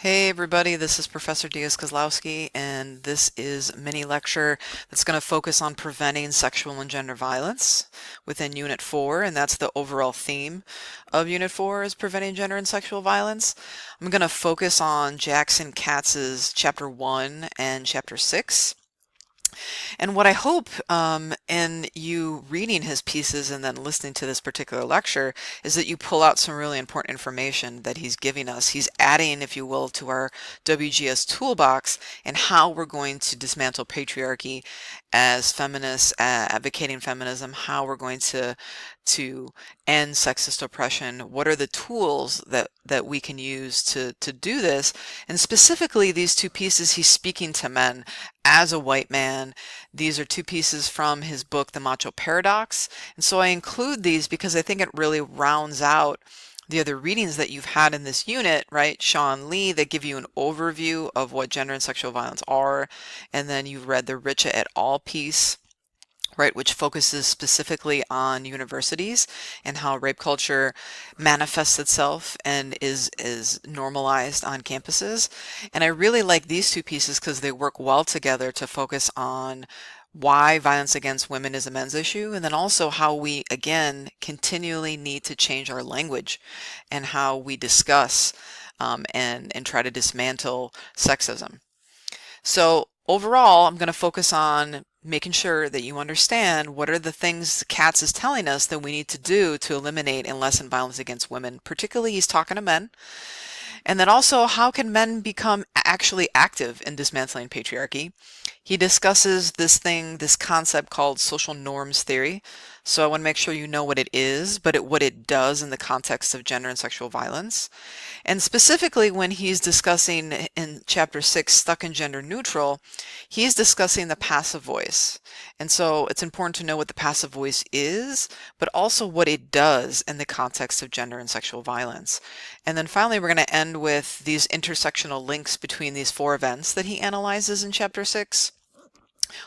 Hey everybody, this is Professor Diaz-Kozlowski, and this is a mini lecture that's going to focus on preventing sexual and gender violence within Unit 4, and that's the overall theme of Unit 4 is preventing gender and sexual violence. I'm going to focus on Jackson Katz's Chapter 1 and Chapter 6. And what I hope in you reading his pieces and then listening to this particular lecture is that you pull out some really important information that he's giving us. He's adding, if you will, to our WGS toolbox and how we're going to dismantle patriarchy as feminists, advocating feminism, how we're going to end sexist oppression. What are the tools that we can use to do this? And specifically, these two pieces, he's speaking to men as a white man. These are two pieces from his book, The Macho Paradox. And so I include these because I think it really rounds out the other readings that you've had in this unit, right? Sean Lee, that give you an overview of what gender and sexual violence are. And then you've read the Richa et al. Piece, right, which focuses specifically on universities and how rape culture manifests itself and is normalized on campuses. And I really like these two pieces because they work well together to focus on why violence against women is a men's issue, and then also how we, again, continually need to change our language and how we discuss and try to dismantle sexism. So overall, I'm going to focus on making sure that you understand what are the things Katz is telling us that we need to do to eliminate and lessen violence against women. Particularly, he's talking to men. And then also, how can men become actually active in dismantling patriarchy? He discusses this concept called social norms theory. So I want to make sure you know what it is, but what it does in the context of gender and sexual violence. And specifically, when he's discussing in Chapter 6, Stuck in Gender Neutral, he's discussing the passive voice. And so it's important to know what the passive voice is, but also what it does in the context of gender and sexual violence. And then finally, we're going to end with these intersectional links between these four events that he analyzes in Chapter 6.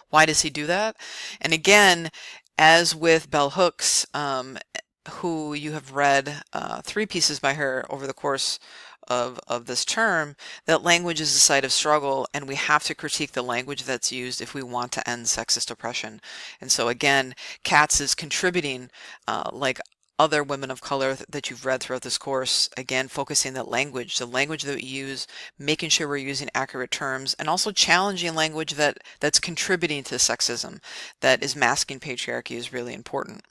Why does he do that? And again, as with Bell Hooks, who you have read three pieces by her over the course of this term, that language is a site of struggle, and we have to critique the language that's used if we want to end sexist oppression. And so again, Katz is contributing, like other women of color that you've read throughout this course, again, focusing the language that we use, making sure we're using accurate terms, and also challenging language that's contributing to sexism, that is masking patriarchy is really important.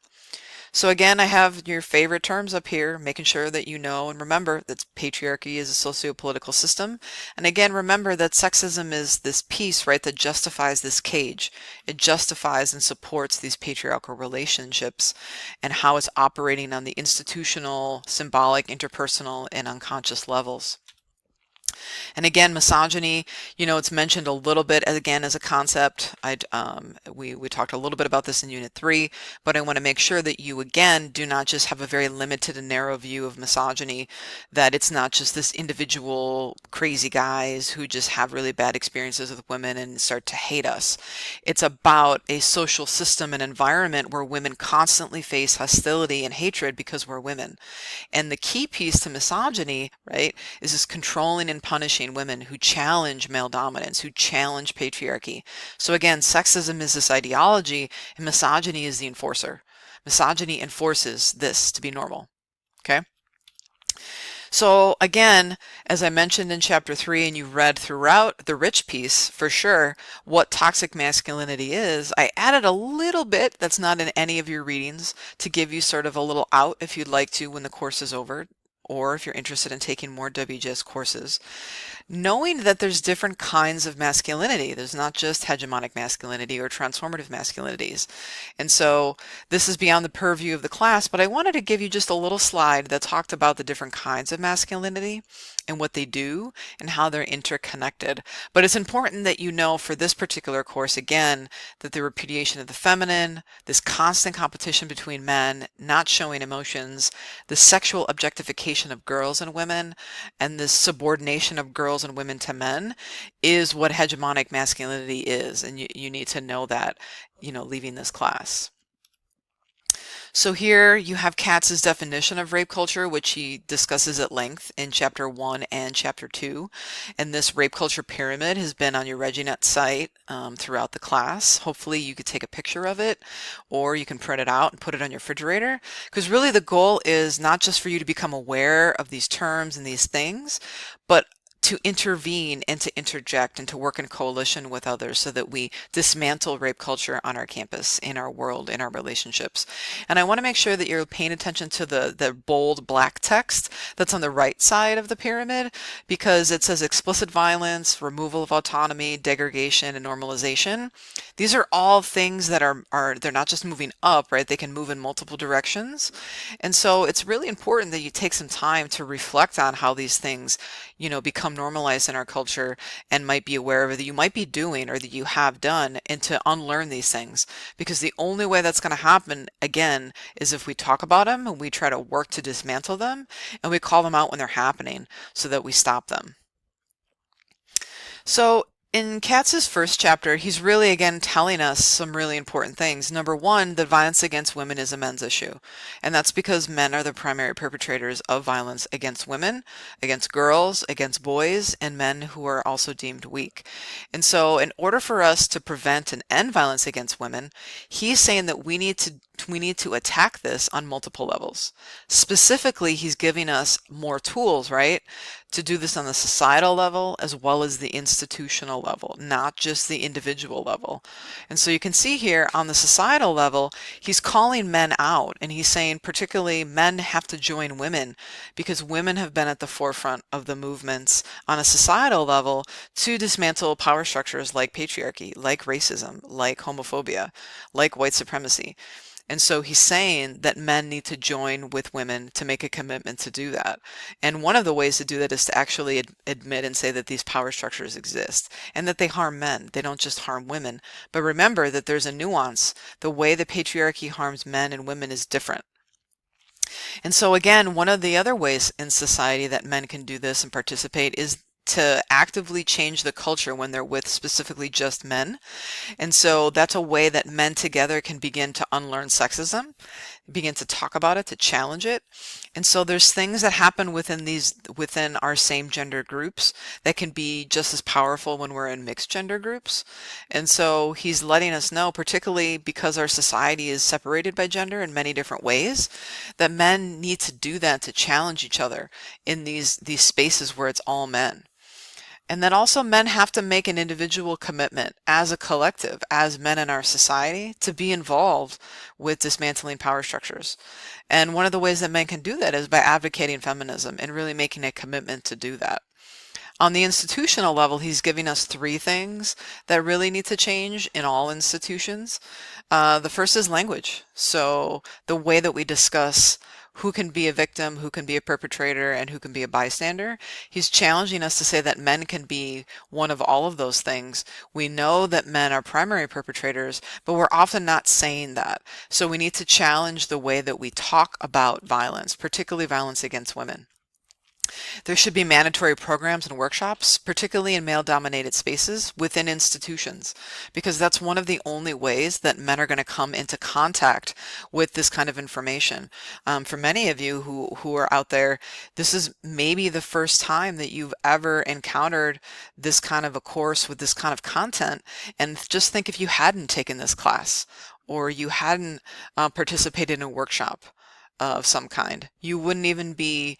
So again, I have your favorite terms up here, making sure that you know and remember that patriarchy is a socio-political system. And again, remember that sexism is this piece, right, that justifies this cage. It justifies and supports these patriarchal relationships and how it's operating on the institutional, symbolic, interpersonal, and unconscious levels. And again, misogyny, it's mentioned a little bit again as a concept. We talked a little bit about this in Unit 3, but I want to make sure that you, again, do not just have a very limited and narrow view of misogyny, that it's not just this individual crazy guys who just have really bad experiences with women and start to hate us. It's about a social system and environment where women constantly face hostility and hatred because we're women. And the key piece to misogyny, right, is this controlling and punishing women who challenge male dominance, who challenge patriarchy. So again, sexism is this ideology, and misogyny is the enforcer. Misogyny enforces this to be normal. Okay? So again, as I mentioned in Chapter 3, and you read throughout the Rich piece, for sure, what toxic masculinity is, I added a little bit that's not in any of your readings to give you sort of a little out if you'd like to when the course is over, or if you're interested in taking more WGS courses. Knowing that there's different kinds of masculinity. There's not just hegemonic masculinity or transformative masculinities. And so this is beyond the purview of the class, but I wanted to give you just a little slide that talked about the different kinds of masculinity and what they do and how they're interconnected. But it's important that you know for this particular course, again, that the repudiation of the feminine, this constant competition between men, not showing emotions, the sexual objectification of girls and women, and this subordination of girls and women to men is what hegemonic masculinity is. And you need to know that, leaving this class. So here you have Katz's definition of rape culture, which he discusses at length in chapter 1 and chapter 2. And this rape culture pyramid has been on your ReggieNet site throughout the class. Hopefully you could take a picture of it, or you can print it out and put it on your refrigerator. Because really the goal is not just for you to become aware of these terms and these things, but to intervene and to interject and to work in coalition with others so that we dismantle rape culture on our campus, in our world, in our relationships. And I want to make sure that you're paying attention to the bold black text that's on the right side of the pyramid, because it says explicit violence, removal of autonomy, degradation, and normalization. These are all things that they're not just moving up, right? They can move in multiple directions. And so it's really important that you take some time to reflect on how these things, become normalized in our culture and might be aware of it, that you might be doing or that you have done, and to unlearn these things. Because the only way that's going to happen, again, is if we talk about them and we try to work to dismantle them and we call them out when they're happening so that we stop them. So in Katz's first chapter, he's really again telling us some really important things. Number one, that violence against women is a men's issue. And that's because men are the primary perpetrators of violence against women, against girls, against boys, and men who are also deemed weak. And so in order for us to prevent and end violence against women, he's saying that we need to attack this on multiple levels. Specifically, he's giving us more tools, right? To do this on the societal level as well as the institutional level, not just the individual level. And so you can see here on the societal level, he's calling men out, and he's saying particularly men have to join women because women have been at the forefront of the movements on a societal level to dismantle power structures like patriarchy, like racism, like homophobia, like white supremacy. And so he's saying that men need to join with women to make a commitment to do that. And one of the ways to do that is to actually admit and say that these power structures exist and that they harm men. They don't just harm women. But remember that there's a nuance. The way the patriarchy harms men and women is different. And so again, one of the other ways in society that men can do this and participate is to actively change the culture when they're with specifically just men. And so that's a way that men together can begin to unlearn sexism, begin to talk about it, to challenge it. And so there's things that happen within our same gender groups that can be just as powerful when we're in mixed gender groups. And so he's letting us know, particularly because our society is separated by gender in many different ways, that men need to do that, to challenge each other in these spaces where it's all men. And then also men have to make an individual commitment as a collective, as men in our society, to be involved with dismantling power structures. And one of the ways that men can do that is by advocating feminism and really making a commitment to do that. On the institutional level, he's giving us three things that really need to change in all institutions. The first is language. So the way that we discuss who can be a victim, who can be a perpetrator, and who can be a bystander. He's challenging us to say that men can be one of all of those things. We know that men are primary perpetrators, but we're often not saying that. So we need to challenge the way that we talk about violence, particularly violence against women. There should be mandatory programs and workshops, particularly in male-dominated spaces within institutions, because that's one of the only ways that men are going to come into contact with this kind of information. For many of you who are out there, this is maybe the first time that you've ever encountered this kind of a course with this kind of content. And just think if you hadn't taken this class or you hadn't participated in a workshop of some kind, you wouldn't even be,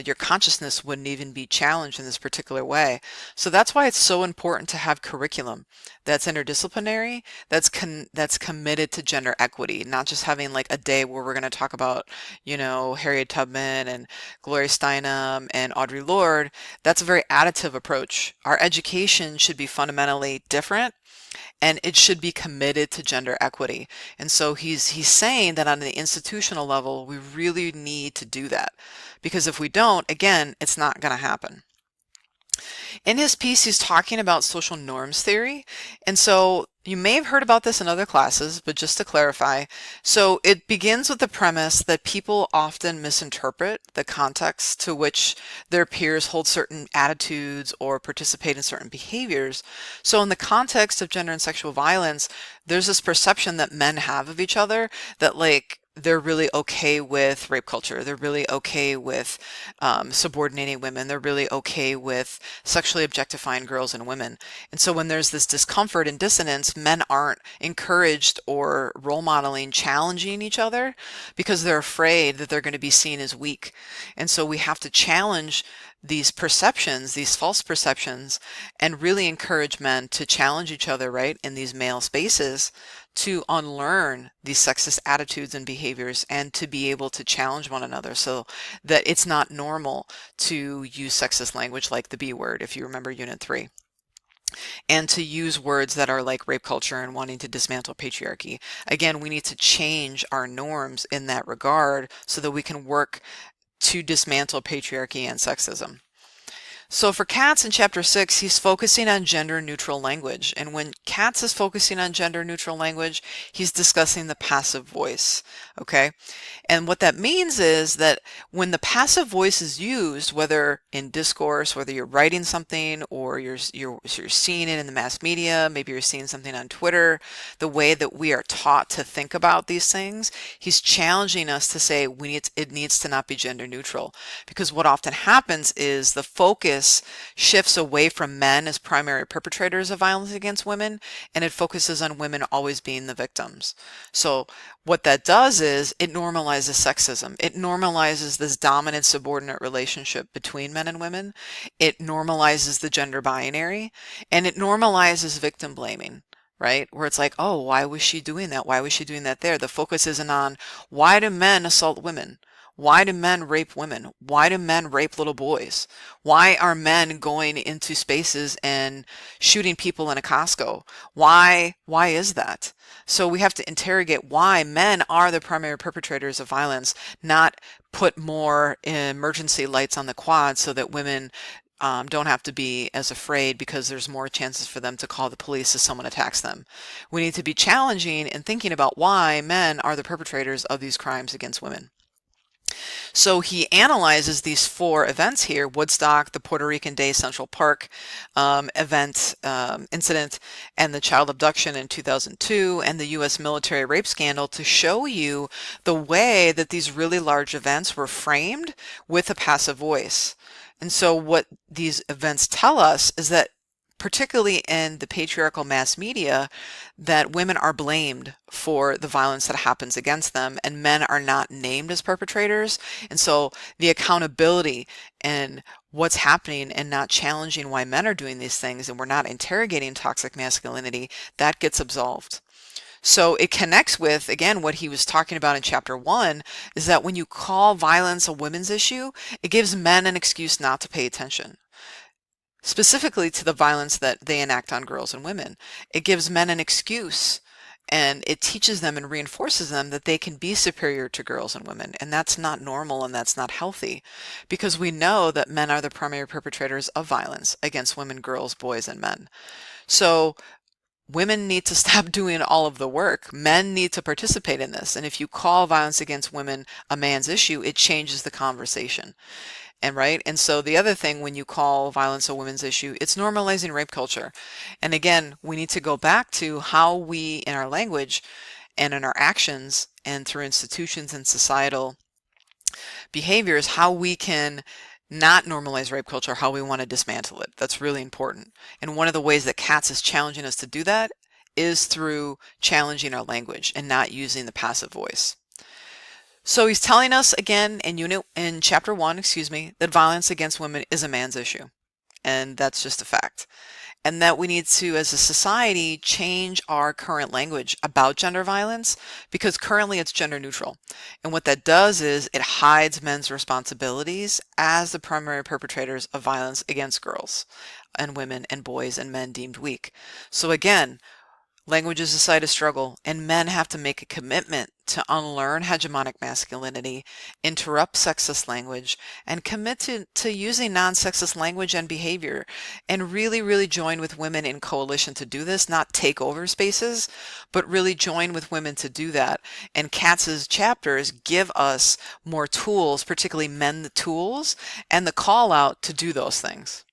your consciousness wouldn't even be challenged in this particular way. So that's why it's so important to have curriculum that's interdisciplinary, that's committed to gender equity, not just having like a day where we're going to talk about, Harriet Tubman and Gloria Steinem and Audre Lorde. That's a very additive approach. Our education should be fundamentally different, and it should be committed to gender equity. And so he's saying that on the institutional level, we really need to do that, because if we don't, again, it's not going to happen. In his piece, he's talking about social norms theory. And so you may have heard about this in other classes, but just to clarify, so it begins with the premise that people often misinterpret the context to which their peers hold certain attitudes or participate in certain behaviors. So in the context of gender and sexual violence, there's this perception that men have of each other that like they're really okay with rape culture. They're really okay with subordinating women. They're really okay with sexually objectifying girls and women. And so when there's this discomfort and dissonance, men aren't encouraged or role modeling, challenging each other because they're afraid that they're going to be seen as weak. And so we have to challenge these perceptions, these false perceptions, and really encourage men to challenge each other, right, in these male spaces to unlearn these sexist attitudes and behaviors and to be able to challenge one another so that it's not normal to use sexist language like the B word, if you remember Unit 3, and to use words that are like rape culture and wanting to dismantle patriarchy. Again, we need to change our norms in that regard so that we can work to dismantle patriarchy and sexism. So for Katz in chapter 6, he's focusing on gender neutral language. And when Katz is focusing on gender neutral language, he's discussing the passive voice. Okay. And what that means is that when the passive voice is used, whether in discourse, whether you're writing something or you're seeing it in the mass media, maybe you're seeing something on Twitter, the way that we are taught to think about these things, he's challenging us to say it needs to not be gender neutral. Because what often happens is the focus shifts away from men as primary perpetrators of violence against women, and it focuses on women always being the victims. So what that does is it normalizes sexism. It normalizes this dominant subordinate relationship between men and women. It normalizes the gender binary, and it normalizes victim blaming, right? Where it's like, oh, why was she doing that? Why was she doing that there? The focus isn't on why do men assault women? Why do men rape women? Why do men rape little boys? Why are men going into spaces and shooting people in a Costco? Why is that? So we have to interrogate why men are the primary perpetrators of violence, not put more emergency lights on the quad so that women don't have to be as afraid because there's more chances for them to call the police if someone attacks them. We need to be challenging and thinking about why men are the perpetrators of these crimes against women. So he analyzes these 4 events here: Woodstock, the Puerto Rican Day Central Park incident, and the child abduction in 2002, and the U.S. military rape scandal, to show you the way that these really large events were framed with a passive voice. And so what these events tell us is that, particularly in the patriarchal mass media, that women are blamed for the violence that happens against them and men are not named as perpetrators. And so the accountability and what's happening and not challenging why men are doing these things, and we're not interrogating toxic masculinity, that gets absolved. So it connects with, again, what he was talking about in chapter 1, is that when you call violence a women's issue, it gives men an excuse not to pay attention, specifically to the violence that they enact on girls and women. It gives men an excuse, and it teaches them and reinforces them that they can be superior to girls and women. And that's not normal, and that's not healthy, because we know that men are the primary perpetrators of violence against women, girls, boys, and men. So women need to stop doing all of the work. Men need to participate in this. And if you call violence against women a man's issue, it changes the conversation. And so the other thing, when you call violence a women's issue, it's normalizing rape culture. And again, we need to go back to how we, in our language and in our actions and through institutions and societal behaviors, how we can not normalize rape culture, how we want to dismantle it. That's really important. And one of the ways that Katz is challenging us to do that is through challenging our language and not using the passive voice. So he's telling us again in chapter 1, that violence against women is a man's issue. And that's just a fact. And that we need to, as a society, change our current language about gender violence, because currently it's gender neutral. And what that does is it hides men's responsibilities as the primary perpetrators of violence against girls and women and boys and men deemed weak. So again, language is a site of struggle, and men have to make a commitment to unlearn hegemonic masculinity, interrupt sexist language, and commit to using non-sexist language and behavior, and really, really join with women in coalition to do this, not take over spaces, but really join with women to do that. And Katz's chapters give us more tools, particularly men the tools, and the call out to do those things.